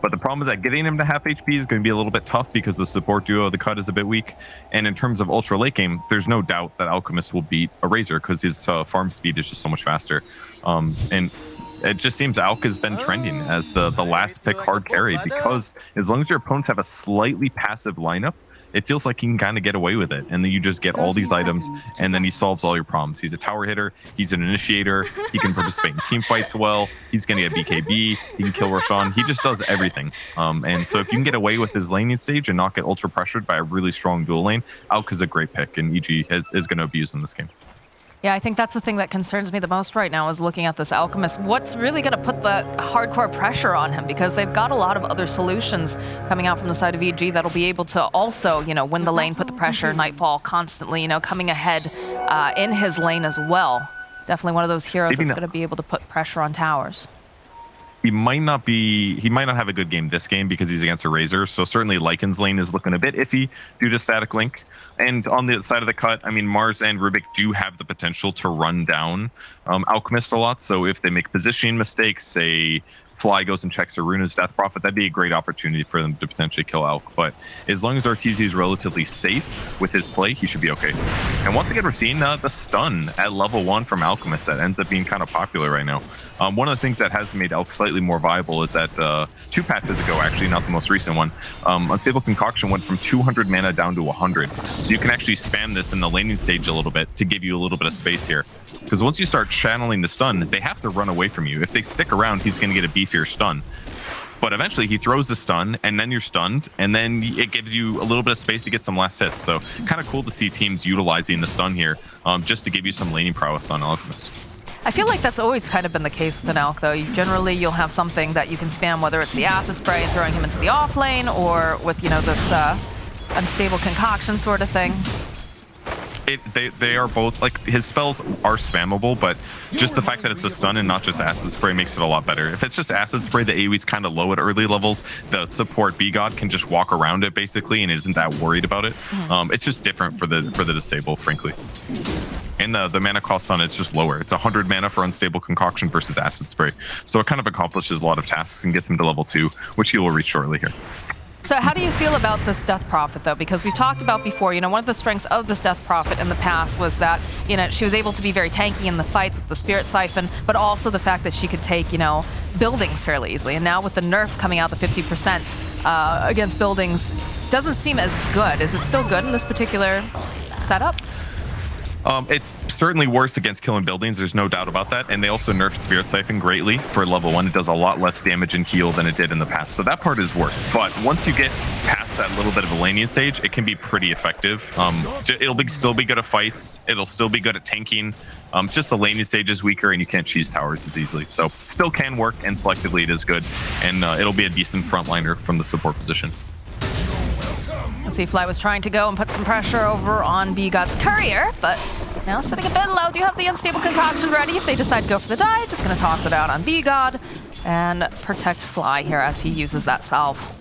But the problem is that getting him to half HP is going to be a little bit tough because the support duo, the cut, is a bit weak. And in terms of ultra late game, there's no doubt that Alchemist will beat a Razor because his farm speed is just so much faster. And it just seems Alk has been trending as the last pick hard carry, because as long as your opponents have a slightly passive lineup, it feels like he can kind of get away with it. And then you just get all these items, and then he solves all your problems. He's a tower hitter. He's an initiator. He can participate in team fights well. He's going to get BKB. He can kill Roshan. He just does everything. And so if you can get away with his laning stage and not get ultra pressured by a really strong dual lane, Alk is a great pick, and EG is going to abuse in this game. Yeah, I think that's the thing that concerns me the most right now is looking at this Alchemist. What's really going to put the hardcore pressure on him? Because they've got a lot of other solutions coming out from the side of EG that'll be able to also, you know, win the lane, put the pressure, Nightfall constantly, you know, coming ahead in his lane as well. Definitely one of those heroes that's going to be able to put pressure on towers. He might not have a good game this game because he's against a Razor. So certainly Lycan's lane is looking a bit iffy due to static link. And on the side of the cut, I mean, Mars and Rubik do have the potential to run down Alchemist a lot. So if they make positioning mistakes, say Fly goes and checks Aruna's Death Prophet, that'd be a great opportunity for them to potentially kill Alk. But as long as RTZ is relatively safe with his play, he should be okay. And once again, we're seeing the stun at level 1 from Alchemist that ends up being kind of popular right now. One of the things that has made Alk slightly more viable is that 2 patches ago, actually, not the most recent one, Unstable Concoction went from 200 mana down to 100. So you can actually spam this in the laning stage a little bit to give you a little bit of space here. Because once you start channeling the stun, they have to run away from you. If they stick around, he's going to get a beefier stun. But eventually he throws the stun, and then you're stunned, and then it gives you a little bit of space to get some last hits. So kind of cool to see teams utilizing the stun here just to give you some laning prowess on Alchemist. I feel like that's always kind of been the case with an Alk, though. Generally, you'll have something that you can spam, whether it's the Acid Spray and throwing him into the off lane, or with, you know, this Unstable Concoction sort of thing. They are both, like, his spells are spammable, but just the fact that it's a stun and not just Acid Spray makes it a lot better. If it's just Acid Spray, the AoE's kind of low at early levels. The support B-God can just walk around it, basically, and isn't that worried about it. It's just different for the disable, frankly. And the mana cost on it's just lower. It's 100 mana for Unstable Concoction versus Acid Spray. So it kind of accomplishes a lot of tasks and gets him to level 2, which he will reach shortly here. So how do you feel about this Death Prophet, though? Because we've talked about before, you know, one of the strengths of this Death Prophet in the past was that, you know, she was able to be very tanky in the fights with the Spirit Siphon, but also the fact that she could take, you know, buildings fairly easily. And now with the nerf coming out, the 50% against buildings, doesn't seem as good. Is it still good in this particular setup? It's certainly worse against killing buildings, there's no doubt about that. And they also nerfed Spirit Siphon greatly for level 1. It does a lot less damage and heal than it did in the past. So that part is worse. But once you get past that little bit of a laning stage, it can be pretty effective. It'll still be good at fights. It'll still be good at tanking. Just the laning stage is weaker and you can't cheese towers as easily. So still can work, and selectively it is good. And it'll be a decent frontliner from the support position. Let's see, Fly was trying to go and put some pressure over on B-God's Courier, but now sitting a bit low. Do you have the Unstable Concoction ready if they decide to go for the dive? Just going to toss it out on B-God and protect Fly here as he uses that salve.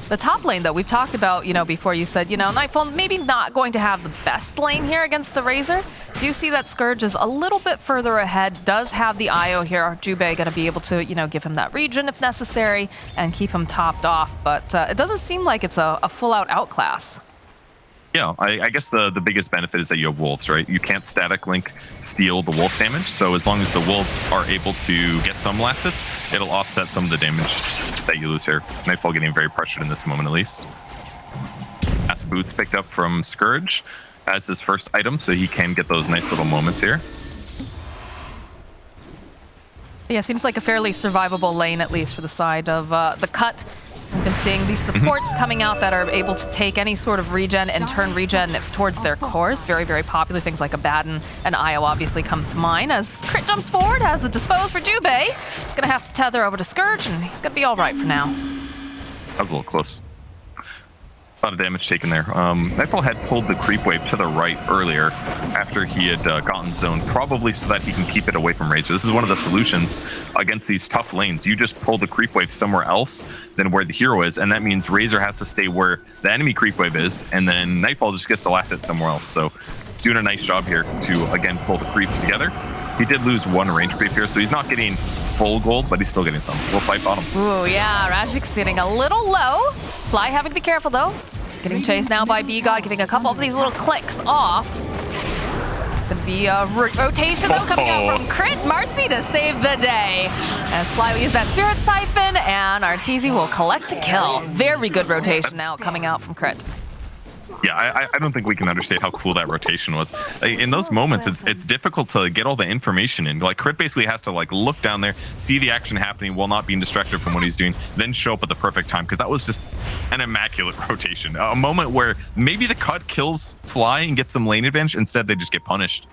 The top lane, though, we've talked about, you know, before. You said, you know, Nightfall maybe not going to have the best lane here against the Razor. Do you see that Scourge is a little bit further ahead, does have the IO here. Jube going to be able to, you know, give him that regen if necessary and keep him topped off. But it doesn't seem like it's a full-out outclass. Yeah, I guess the biggest benefit is that you have wolves, right? You can't static link steal the wolf damage, so as long as the wolves are able to get some last hits, it'll offset some of the damage that you lose here. Nightfall getting very pressured in this moment, at least. That's boots picked up from Scourge as his first item, so he can get those nice little moments here. Yeah, seems like a fairly survivable lane, at least for the side of the cut. We've been seeing these supports coming out that are able to take any sort of regen and turn regen towards their cores. Very, very popular. Things like Abaddon and Io obviously come to mind. As Crit jumps forward, has the dispose for Jube. He's going to have to tether over to Scourge, and he's going to be all right for now. That was a little close. A lot of damage taken there. Nightfall had pulled the creep wave to the right earlier after he had gotten zoned, probably so that he can keep it away from Razor. This is one of the solutions against these tough lanes. You just pull the creep wave somewhere else than where the hero is, and that means Razor has to stay where the enemy creep wave is, and then Nightfall just gets the last hit somewhere else. So doing a nice job here to, again, pull the creeps together. He did lose one range creep here, so he's not getting full gold, but he's still getting some. We'll fight bottom. Ooh, yeah, Rajik's getting a little low. Fly having to be careful, though. Getting chased now by B-God, getting a couple of these little clicks off. Gonna be a rotation, though, coming out from Crit. Marcy to save the day. As Fly will use that Spirit Siphon, and Arteezy will collect a kill. Very good rotation now coming out from Crit. Yeah, I don't think we can understate how cool that rotation was. Like, in those moments, it's difficult to get all the information in. Like, Crit basically has to like look down there, see the action happening while not being distracted from what he's doing, then show up at the perfect time, because that was just an immaculate rotation. A moment where maybe the cut kills Fly and gets some lane advantage, instead they just get punished.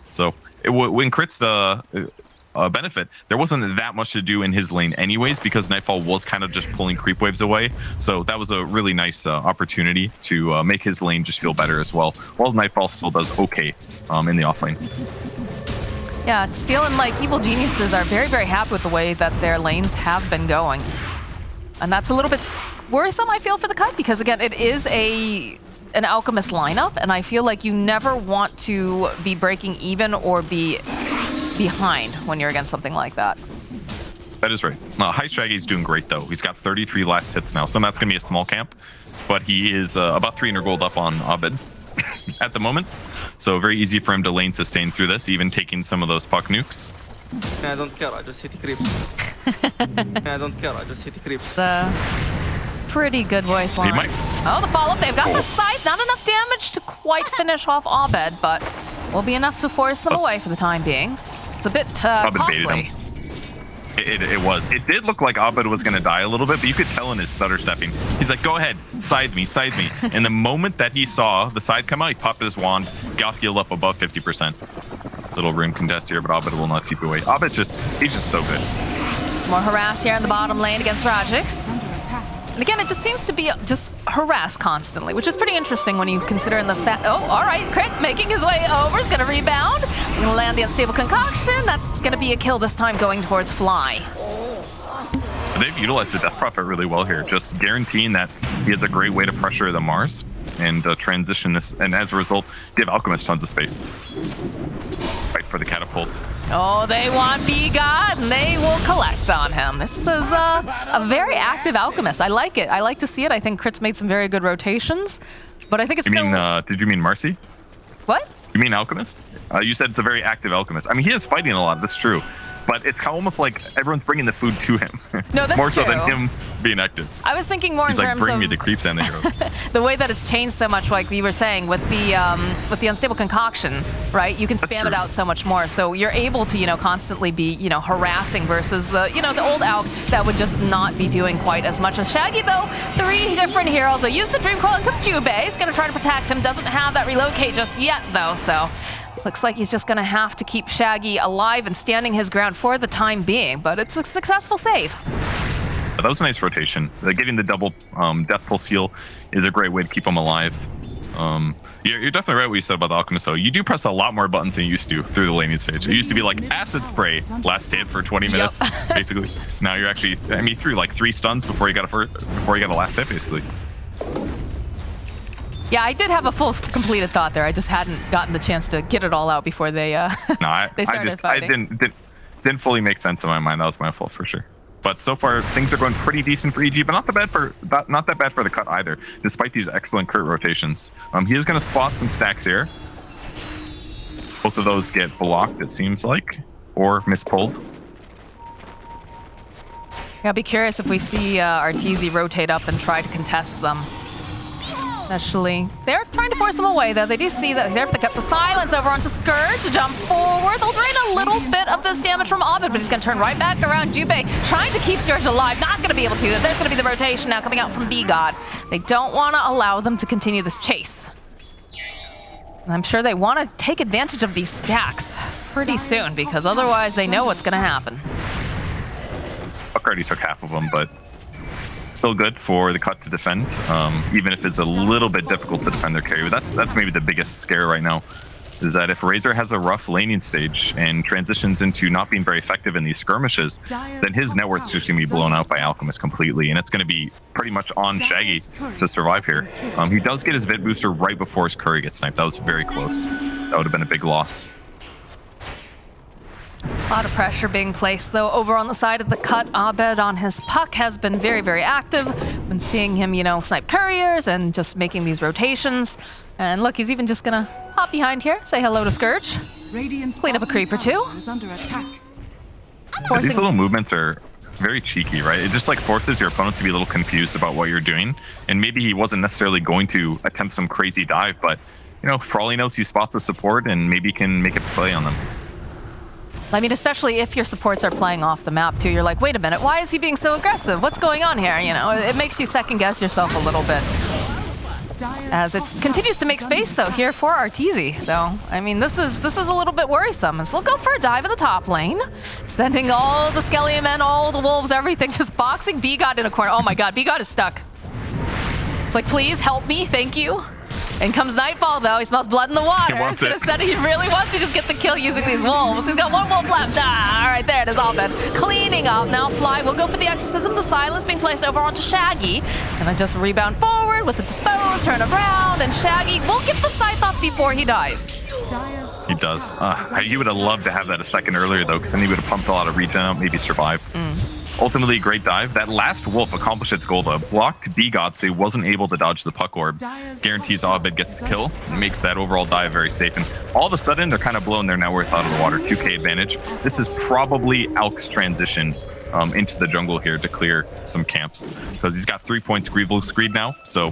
So when Crit's benefit, there wasn't that much to do in his lane anyways, because Nightfall was kind of just pulling creep waves away. So that was a really nice opportunity to make his lane just feel better as well, while Nightfall still does okay in the offlane. Yeah, it's feeling like Evil Geniuses are very, very happy with the way that their lanes have been going. And that's a little bit worrisome, I feel, for the cut, because again, it is an Alchemist lineup, and I feel like you never want to be breaking even or be behind when you're against something like that. That is right. High Shaggy's doing great, though. He's got 33 last hits now, so that's going to be a small camp, but he is about 300 gold up on Abed at the moment, so very easy for him to lane sustain through this, even taking some of those puck nukes. I don't care, I just hit creeps. I don't care, I just hit creeps. Pretty good voice line. Oh, the follow-up. They've got the scythe. Not enough damage to quite finish off Abed, but will be enough to force them away for the time being. It's a bit costly. It was. It did look like Abed was going to die a little bit, but you could tell in his stutter stepping. He's like, go ahead, scythe me. And the moment that he saw the side come out, he popped his wand, got healed up above 50%. Little rune contest here, but Abed will not keep away. Abed's he's just so good. Some more harass here in the bottom lane against Rajix. And again, it just seems to be just harassed constantly, which is pretty interesting when you consider in the fact. Oh, all right, Crit making his way over, is going to rebound. Going to land the unstable concoction. That's going to be a kill this time, going towards Fly. They've utilized the Death Prophet really well here, just guaranteeing that he has a great way to pressure the Mars and transition this, and as a result, give Alchemist tons of space. Fight for the catapult. Oh, they want B-God, and they will collect on him. This is a very active Alchemist. I like it. I like to see it. I think Crit's made some very good rotations, but I think it's did you mean Marcy? What? You mean Alchemist? You said it's a very active Alchemist. I mean, he is fighting a lot, that's true. But it's almost like everyone's bringing the food to him. No, that's more so true. Than him being active. I was thinking more He's in like, terms bring of me the creeps and the heroes. the way that it's changed so much, like we were saying, with the unstable concoction, right? You can spam it out so much more, so you're able to, constantly be, harassing versus, the old Alch that would just not be doing quite as much. As Shaggy, though, 3 different heroes. They use the Dream Coil and comes Jube. He's going to try to protect him. Doesn't have that relocate just yet, though, so looks like he's just going to have to keep Shaggy alive and standing his ground for the time being, but it's a successful save. That was a nice rotation. Getting the double Death Pulse heal is a great way to keep him alive. You're definitely right what you said about the Alchemist, though. You do press a lot more buttons than you used to through the laning stage. It used to be like Acid Spray, last hit for 20 minutes, basically. Now you're actually, he threw like 3 stuns before he got a last hit, basically. Yeah, I did have a full completed thought there. I just hadn't gotten the chance to get it all out before they they started fighting. I didn't fully make sense in my mind. That was my fault for sure. But so far things are going pretty decent for EG, but not that bad for the cut either, despite these excellent Crit rotations. He is going to spot some stacks here. Both of those get blocked, it seems like, or mispulled. Yeah, I'll be curious if we see Arteezy rotate up and try to contest them. Especially, they're trying to force them away, though. They do see that they have to cut the silence over onto Scourge to jump forward. They'll drain a little bit of this damage from Abed, but he's going to turn right back around. Jubei trying to keep Scourge alive. Not going to be able to. There's going to be the rotation now coming out from B-God. They don't want to allow them to continue this chase. And I'm sure they want to take advantage of these stacks pretty soon, because otherwise they know what's going to happen. Buck already took half of them, but still good for the cut to defend, even if it's a little bit difficult to defend their carry. But that's maybe the biggest scare right now, is that if Razor has a rough laning stage and transitions into not being very effective in these skirmishes, then his net worth's just going to be blown out by Alchemist completely, and it's going to be pretty much on Shaggy to survive here. He does get his Vid booster right before his Curry gets sniped. That was very close. That would have been a big loss. A lot of pressure being placed, though, over on the side of the cut. Abed on his puck has been very, very active. Been seeing him, snipe couriers and just making these rotations. And look, he's even just gonna hop behind here, say hello to Scourge, clean up a creep or two. These little movements are very cheeky, right? It just like forces your opponents to be a little confused about what you're doing. And maybe he wasn't necessarily going to attempt some crazy dive, but for all he knows, he spots the support and maybe can make a play on them. I mean, especially if your supports are playing off the map too. You're like, wait a minute, why is he being so aggressive? What's going on here? It makes you second guess yourself a little bit. As it continues to make space though here for Arteezy. So, I mean, this is a little bit worrisome. As they'll go for a dive in the top lane, sending all the Skelly men, all the wolves, everything, just boxing B-God in a corner. Oh my god, B-God is stuck. It's like, please help me, thank you. In comes Nightfall, though. He smells blood in the water. He really wants to just get the kill using these wolves. He's got one wolf left. All right, there it is, all been cleaning up. Now Fly will go for the exorcism. The silence being placed over onto Shaggy. And I just rebound forward with the dispose, turn around, and Shaggy will get the scythe off before he dies. He does. He would have loved to have that a second earlier, though, because then he would have pumped a lot of regen out, maybe survived. Ultimately, great dive. That last wolf accomplished its goal, though. Blocked B-God, so he wasn't able to dodge the puck orb. Guarantees Abed gets the kill and makes that overall dive very safe. And all of a sudden, they're kind of blowing their net worth out of the water. 2k advantage. This is probably Alk's transition into the jungle here to clear some camps, because he's got 3 points Greed now, so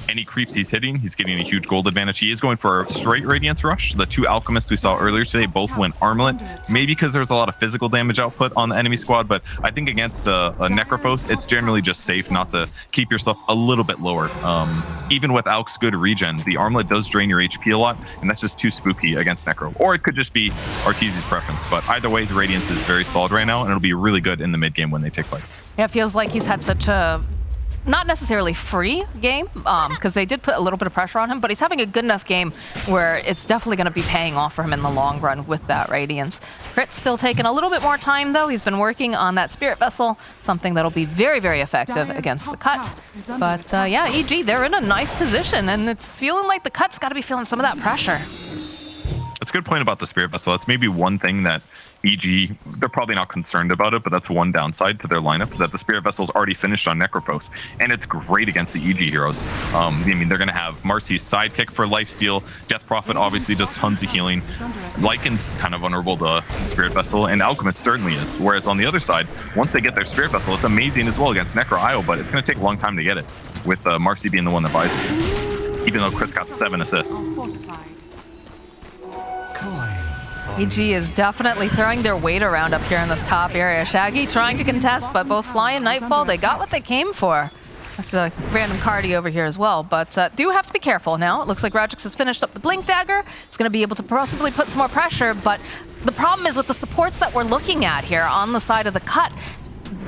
any creeps he's hitting, he's getting a huge gold advantage. He is going for a straight Radiance Rush. The two Alchemists we saw earlier today both went Armlet, maybe because there's a lot of physical damage output on the enemy squad, but I think against a Necrophos, it's generally just safe not to keep yourself a little bit lower. Even with Alk's good regen, the Armlet does drain your HP a lot, and that's just too spooky against Necro. Or it could just be Arteezy's preference, but either way, the Radiance is very solid right now, and it'll be really good in the mid game when they take fights. Yeah, it feels like he's had such a not necessarily free game, because they did put a little bit of pressure on him, but he's having a good enough game where it's definitely going to be paying off for him in the long run with that Radiance. Crit's still taking a little bit more time, though. He's been working on that Spirit Vessel, something that'll be very, very effective against the cut. But yeah, EG, they're in a nice position, and it's feeling like the cut's got to be feeling some of that pressure. That's a good point about the Spirit Vessel. That's maybe one thing that EG, they're probably not concerned about it, but that's one downside to their lineup, is that the Spirit Vessel's already finished on Necrophos, and it's great against the EG heroes. I mean, they're going to have Marcy's sidekick for lifesteal. Death Prophet obviously does tons of healing. Lycan's kind of vulnerable to Spirit Vessel, and Alchemist certainly is. Whereas on the other side, once they get their Spirit Vessel, it's amazing as well against Necro IO, but it's going to take a long time to get it, with Marcy being the one that buys it, even though Chris got 7 assists. EG is definitely throwing their weight around up here in this top area. Shaggy trying to contest, but both Fly and Nightfall, they got what they came for. That's a random Cardi over here as well, but do have to be careful now. It looks like Radrix has finished up the Blink Dagger. It's going to be able to possibly put some more pressure, but the problem is with the supports that we're looking at here on the side of the cut,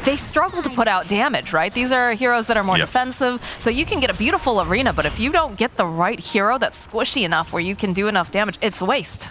they struggle to put out damage, right? These are heroes that are more defensive, so you can get a beautiful arena, but if you don't get the right hero that's squishy enough where you can do enough damage, it's a waste.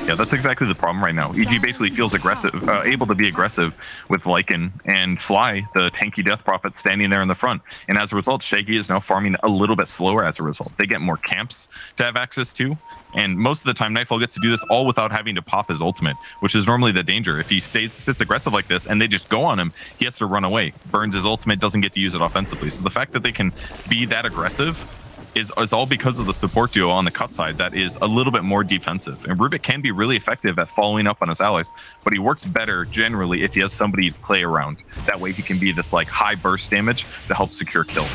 Yeah, that's exactly the problem right now. EG basically feels aggressive, able to be aggressive with Lycan and Fly, the tanky Death Prophet, standing there in the front. And as a result, Shaggy is now farming a little bit slower as a result. They get more camps to have access to. And most of the time, Nightfall gets to do this all without having to pop his ultimate, which is normally the danger. If he sits aggressive like this and they just go on him, he has to run away. Burns his ultimate, doesn't get to use it offensively. So the fact that they can be that aggressive is all because of the support duo on the cut side that is a little bit more defensive. And Rubik can be really effective at following up on his allies, but he works better generally if he has somebody to play around. That way he can be this like high burst damage to help secure kills.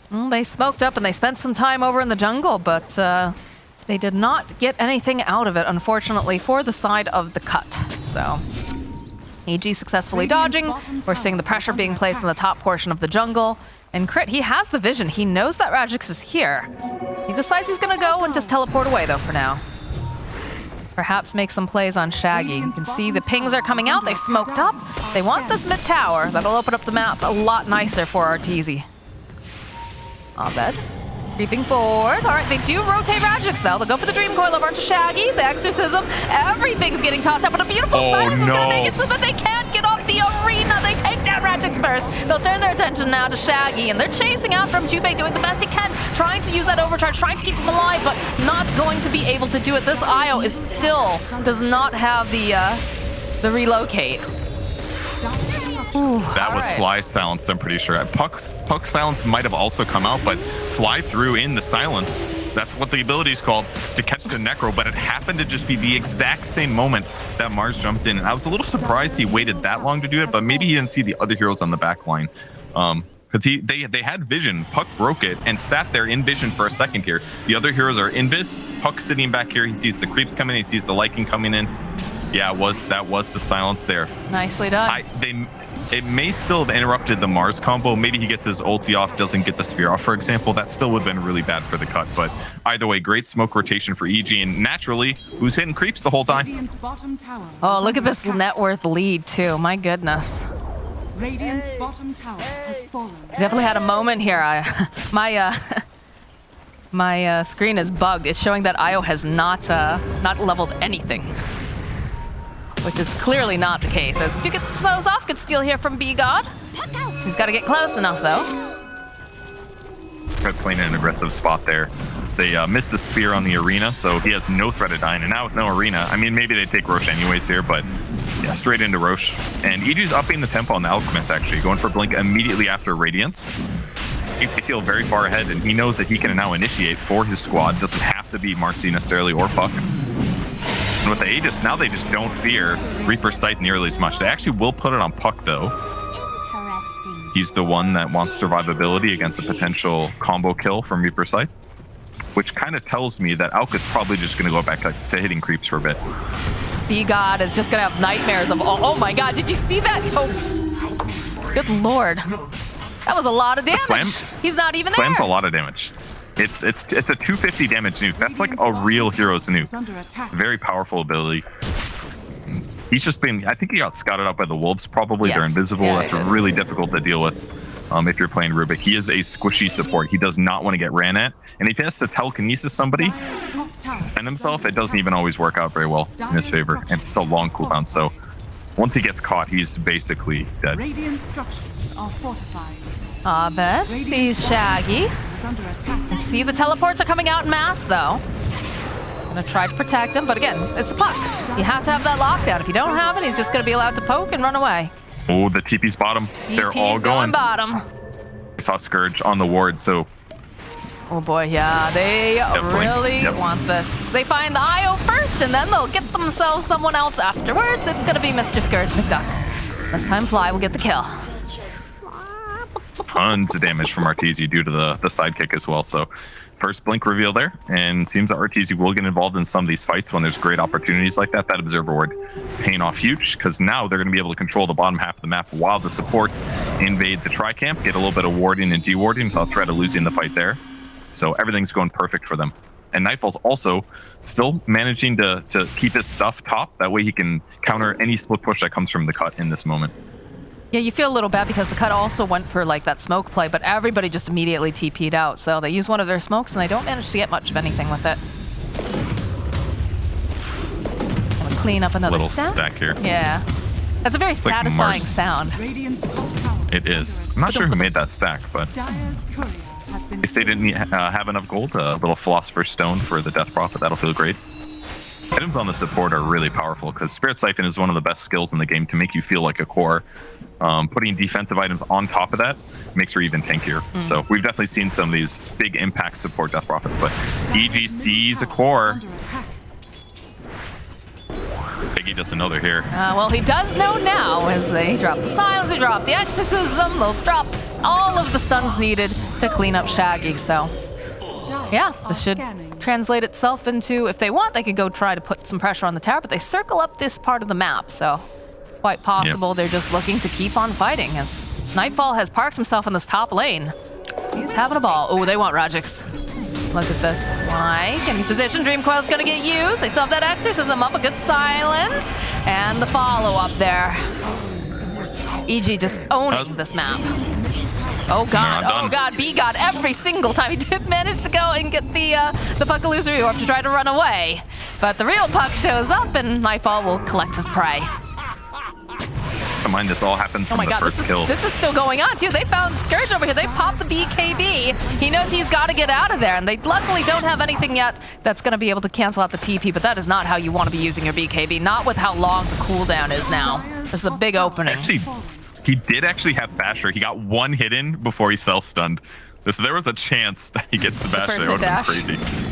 Well, they smoked up and they spent some time over in the jungle, but they did not get anything out of it, unfortunately, for the side of the cut. So EG successfully dodging. We're seeing the pressure being placed in the top portion of the jungle. And Crit, he has the vision. He knows that Radrix is here. He decides he's going to go and just teleport away, though, for now. Perhaps make some plays on Shaggy. You can see the pings are coming out. They've smoked up. They want this mid tower. That'll open up the map a lot nicer for Arteezy. Abed creeping forward. All right, they do rotate Radrix, though. They'll go for the Dream Coil over to Shaggy. The Exorcism. Everything's getting tossed out, but a beautiful silence is going to make it so that they can't get off the arena. They take down Ratchix first. They'll turn their attention now to Shaggy, and they're chasing after him. Jubei doing the best he can, trying to use that overcharge, trying to keep him alive, but not going to be able to do it. This IO is still does not have the relocate. Ooh, that was right. Fly silence, I'm pretty sure. Puck's silence might have also come out, but Fly threw in the silence. That's what the ability is called, to catch the Necro, but it happened to just be the exact same moment that Mars jumped in. And I was a little surprised he waited that long to do it, but maybe he didn't see the other heroes on the back line. Because they had vision. Puck broke it and sat there in vision for a second here. The other heroes are in vis. Puck's sitting back here. He sees the creeps coming in. He sees the Lycan coming in. Yeah, that was the silence there. Nicely done. It may still have interrupted the Mars combo. Maybe he gets his ulti off, doesn't get the spear off, for example. That still would have been really bad for the cut. But either way, great smoke rotation for EG. And naturally, who's hitting creeps the whole time? Oh, look at this net worth lead, too. My goodness. Radiant's bottom tower has fallen. Definitely had a moment here. My screen is bugged. It's showing that IO has not leveled anything, which is clearly not the case. As we do get the smells off, good steal here from B-God. He's got to get close enough, though. They're playing in an aggressive spot there. They missed the spear on the arena, so he has no threat of dying. And now with no arena, I mean, maybe they take Roche anyways here, but yeah, straight into Roche. And EG's upping the tempo on the Alchemist, actually, going for Blink immediately after Radiance. They feel very far ahead, and he knows that he can now initiate for his squad. Doesn't have to be Marcy necessarily or Puck. And with the Aegis, now they just don't fear Reaper's Sight nearly as much. They actually will put it on Puck, though. Interesting. He's the one that wants survivability against a potential combo kill from Reaper's Sight, which kind of tells me that Alk is probably just going to go back to hitting creeps for a bit. B-God is just going to have nightmares of... Oh my god, did you see that? Oh, good lord. That was a lot of damage. He's not even Slam's there. a lot of damage. It's a 250 damage nuke. That's like a real hero's nuke. Very powerful ability. He's just been, I think he got scouted out by the wolves probably. Yes. They're invisible. Yeah, That's yeah. really difficult to deal with if you're playing Rubik. He is a squishy support. He does not want to get ran at. And if he has to telekinesis somebody to defend himself, it doesn't even always work out very well in his favor. And it's a long cooldown, so once he gets caught, he's basically dead. Radiant structures are fortified. Abed sees Shaggy. Is under attack. And see the teleports are coming out in mass, though. Gonna try to protect him, but again, it's a Puck. You have to have that lockdown. If you don't have it, he's just gonna be allowed to poke and run away. Oh, the TP's bottom. They're all going. Bottom. I saw Scourge on the ward, so Oh boy, yeah, they Definitely. really Yep. want this. They find the IO first, and then they'll get themselves someone else afterwards. It's gonna be Mr. Scourge McDuck. This time Fly will get the kill. tons of damage from Arteezy due to the sidekick as well. So first blink reveal there, and seems that Arteezy will get involved in some of these fights when there's great opportunities like that. That observer ward paying off huge, because now they're going to be able to control the bottom half of the map while the supports invade the tri-camp, get a little bit of warding and dewarding without threat of losing the fight there. So everything's going perfect for them. And Nightfall's also still managing to keep his stuff top. That way he can counter any split push that comes from the cut in this moment. Yeah, you feel a little bad because the cut also went for like that smoke play, but everybody just immediately TP'd out. So they use one of their smokes and they don't manage to get much of anything with it. Gonna clean up another Little stack. stack here. Yeah. That's a very satisfying Mars. sound. Radiant's top tower. It is. I'm not sure who made that stack, but Dire's courier has been I guess they didn't have enough gold. A little Philosopher's Stone for the Death Prophet. That'll feel great. Items on the support are really powerful because Spirit Siphon is one of the best skills in the game to make you feel like a core. Putting defensive items on top of that makes her even tankier. So we've definitely seen some of these big impact support Death Prophets, but EG sees a core. under attack. Piggy doesn't know they're here. Well, he does know now as they drop the silence, they drop the exorcism, they'll drop all of the stuns needed to clean up Shaggy. So yeah, this should translate itself into, if they want, they could go try to put some pressure on the tower, but they circle up this part of the map, so it's quite possible they're just looking to keep on fighting as Nightfall has parked himself in this top lane. He's having a ball. Oh, they want Rajix. Look at this. Why? Can he position? Dream Coil's gonna get used. They still have that exorcism up, a good silence, and the follow-up there. EG just owning this map. Oh god, No, oh god, B god every single time. He did manage to go and get the Puckaloosery Orb to try to run away. But the real Puck shows up and Nightfall will collect his prey. in mind, this all happened Oh from my the god, first kill. this is still going on too. They found Scourge over here. They popped the BKB. He knows he's got to get out of there, and they luckily don't have anything yet that's going to be able to cancel out the TP, but that is not how you want to be using your BKB, not with how long the cooldown is now. This is a big opening. Actually, he did actually have Basher. He got one hit in before he self-stunned. So there was a chance that he gets the Basher. That would have been crazy.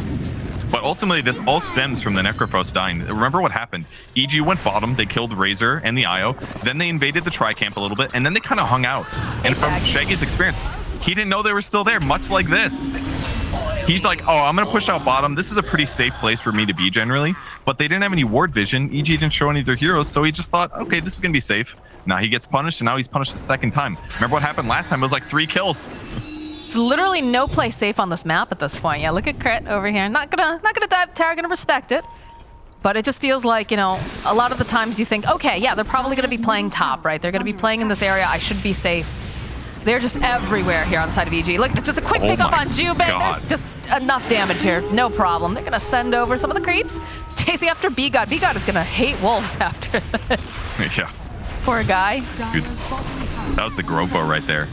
But ultimately, this all stems from the Necrophos dying. Remember what happened? EG went bottom, they killed Razor and the IO, then they invaded the Tri-Camp a little bit, and then they kind of hung out. And from Shaggy's experience, he didn't know they were still there, much like this. He's like, oh, I'm going to push out bottom. This is a pretty safe place for me to be generally. But they didn't have any ward vision. EG didn't show any of their heroes, so he just thought, okay, this is going to be safe. Now he gets punished, and now he's punished a second time. Remember what happened last time? It was like 3 kills. It's literally no place safe on this map at this point. Yeah, look at Crit over here. Not gonna dive tower, gonna respect it. But it just feels like, you know, a lot of the times you think, okay, yeah, they're probably gonna be playing top, right? They're gonna be playing in this area. I should be safe. They're just everywhere here on the side of EG. Look, it's just a quick pick up on Jubei. There's just enough damage here. No problem. They're gonna send over some of the creeps. Chasing after B-God. B-God is gonna hate wolves after this. Yeah. Poor guy. Dude, that was the Grobo right there.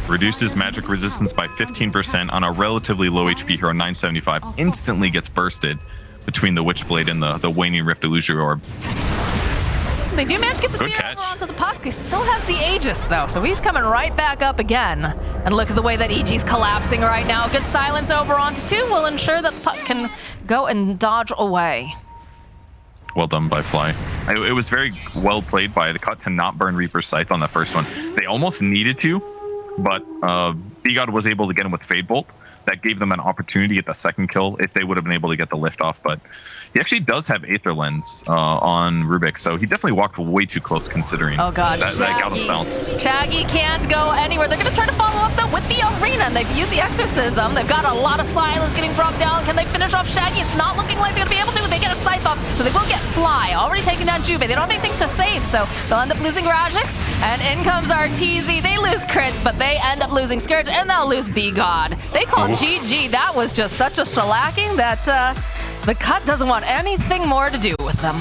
Reduces magic resistance by 15% on a relatively low HP hero, 975. Instantly gets bursted between the Witchblade and the Waning Rift Illusion Orb. They do manage to get the spear over onto the puck. He still has the Aegis, though, so he's coming right back up again. And look at the way that EG's collapsing right now. Good silence over onto 2 will ensure that the puck can go and dodge away. Well done by Fly. It was very well played by the cut to not burn Reaper's Scythe on the first one. They almost needed to, but B-God was able to get him with Fade Bolt. That gave them an opportunity to get the second kill if they would have been able to get the lift off. But he actually does have Aether Lens on Rubik, so he definitely walked way too close considering that got him silenced. Shaggy can't go anywhere. They're going to try to follow up, though, with the Arena, and they've used the Exorcism. They've got a lot of silence getting dropped down. Can they finish off Shaggy? It's not looking like they're going to be able to. They get a Scythe off, so they will get Fly. Already taking down Jubei. They don't have anything to save, so they'll end up losing Rajix. And in comes RTZ. They lose Crit, but they end up losing Scourge, and they'll lose B-God. They call GG. That was just such a shellacking that the cut doesn't want anything more to do with them.